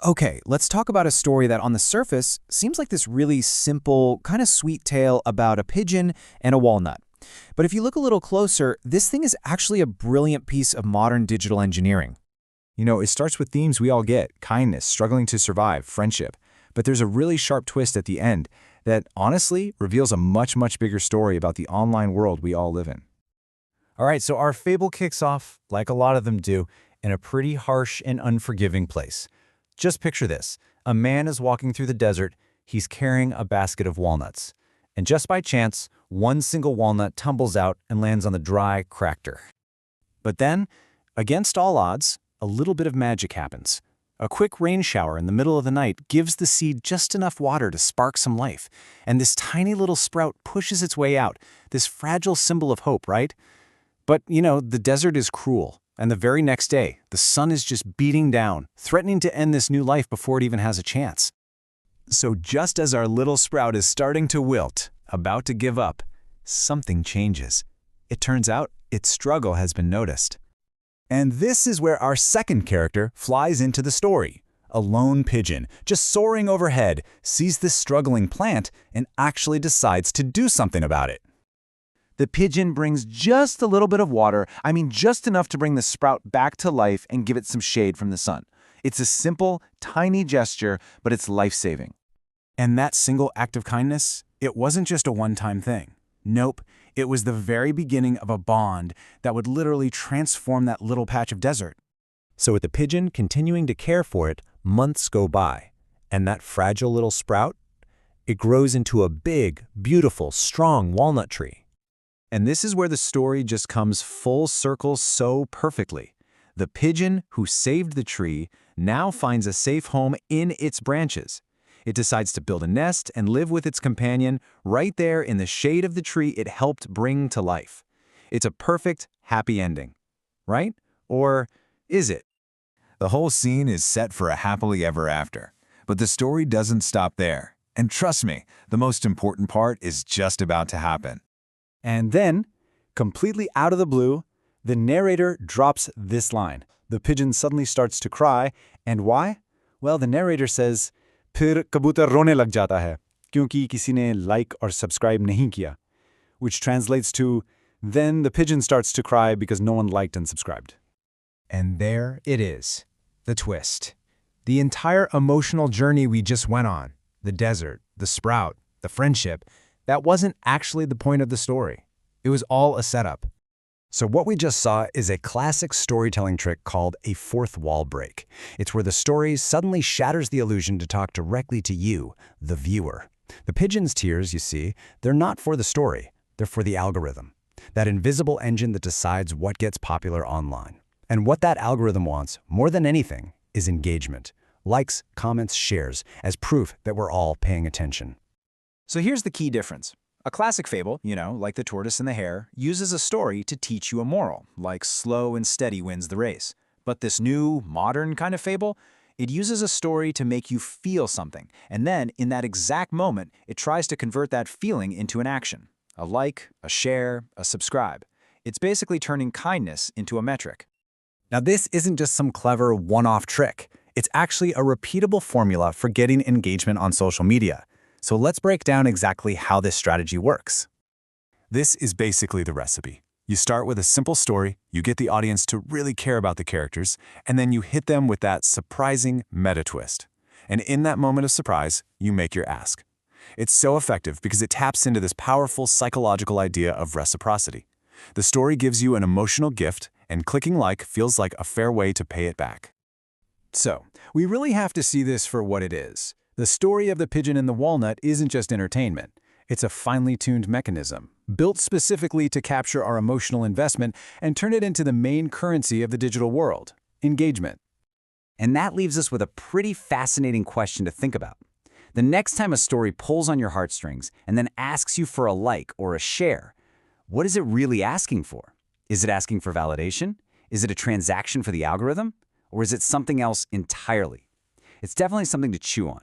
Okay, let's talk about a story that on the surface seems like this really simple, kind of sweet tale about a pigeon and a walnut. But if you look a little closer, this thing is actually a brilliant piece of modern digital engineering. It starts with themes we all get: kindness, struggling to survive, friendship. But there's a really sharp twist at the end that honestly reveals a much, much bigger story about the online world we all live in. All right, so our fable kicks off, like a lot of them do, in a pretty harsh and unforgiving place. Just picture this. A man is walking through the desert. He's carrying a basket of walnuts. And just by chance, one single walnut tumbles out and lands on the dry, cracked earth. But then, against all odds, a little bit of magic happens. A quick rain shower in the middle of the night gives the seed just enough water to spark some life. And this tiny little sprout pushes its way out, this fragile symbol of hope, right? But, the desert is cruel. And the very next day, the sun is just beating down, threatening to end this new life before it even has a chance. So just as our little sprout is starting to wilt, about to give up, something changes. It turns out its struggle has been noticed. And this is where our second character flies into the story. A lone pigeon, just soaring overhead, sees this struggling plant and actually decides to do something about it. The pigeon brings just a little bit of water, just enough to bring the sprout back to life and give it some shade from the sun. It's a simple, tiny gesture, but it's life-saving. And that single act of kindness, it wasn't just a one-time thing. Nope, it was the very beginning of a bond that would literally transform that little patch of desert. So with the pigeon continuing to care for it, months go by. And that fragile little sprout, it grows into a big, beautiful, strong walnut tree. And this is where the story just comes full circle so perfectly. The pigeon who saved the tree now finds a safe home in its branches. It decides to build a nest and live with its companion right there in the shade of the tree it helped bring to life. It's a perfect, happy ending, right? Or is it? The whole scene is set for a happily ever after. But the story doesn't stop there. And trust me, the most important part is just about to happen. And then, completely out of the blue, the narrator drops this line. The pigeon suddenly starts to cry. And why? Well, the narrator says, "फिर कबूतर रोने लग जाता है, क्योंकि किसी ने like और subscribe नहीं किया," which translates to, then the pigeon starts to cry because no one liked and subscribed. And there it is, the twist. The entire emotional journey we just went on, the desert, the sprout, the friendship, that wasn't actually the point of the story. It was all a setup. So what we just saw is a classic storytelling trick called a fourth wall break. It's where the story suddenly shatters the illusion to talk directly to you, the viewer. The pigeon's tears, you see, they're not for the story. They're for the algorithm, that invisible engine that decides what gets popular online. And what that algorithm wants, more than anything, is engagement. Likes, comments, shares, as proof that we're all paying attention. So here's the key difference. A classic fable, like the tortoise and the hare, uses a story to teach you a moral, like slow and steady wins the race. But this new, modern kind of fable, it uses a story to make you feel something, and then, in that exact moment, it tries to convert that feeling into an action. A like, a share, a subscribe. It's basically turning kindness into a metric. Now this isn't just some clever one-off trick. It's actually a repeatable formula for getting engagement on social media. So let's break down exactly how this strategy works. This is basically the recipe. You start with a simple story, you get the audience to really care about the characters, and then you hit them with that surprising meta twist. And in that moment of surprise, you make your ask. It's so effective because it taps into this powerful psychological idea of reciprocity. The story gives you an emotional gift, and clicking like feels like a fair way to pay it back. So, we really have to see this for what it is. The story of the pigeon and the walnut isn't just entertainment. It's a finely tuned mechanism, built specifically to capture our emotional investment and turn it into the main currency of the digital world: engagement. And that leaves us with a pretty fascinating question to think about. The next time a story pulls on your heartstrings and then asks you for a like or a share, what is it really asking for? Is it asking for validation? Is it a transaction for the algorithm? Or is it something else entirely? It's definitely something to chew on.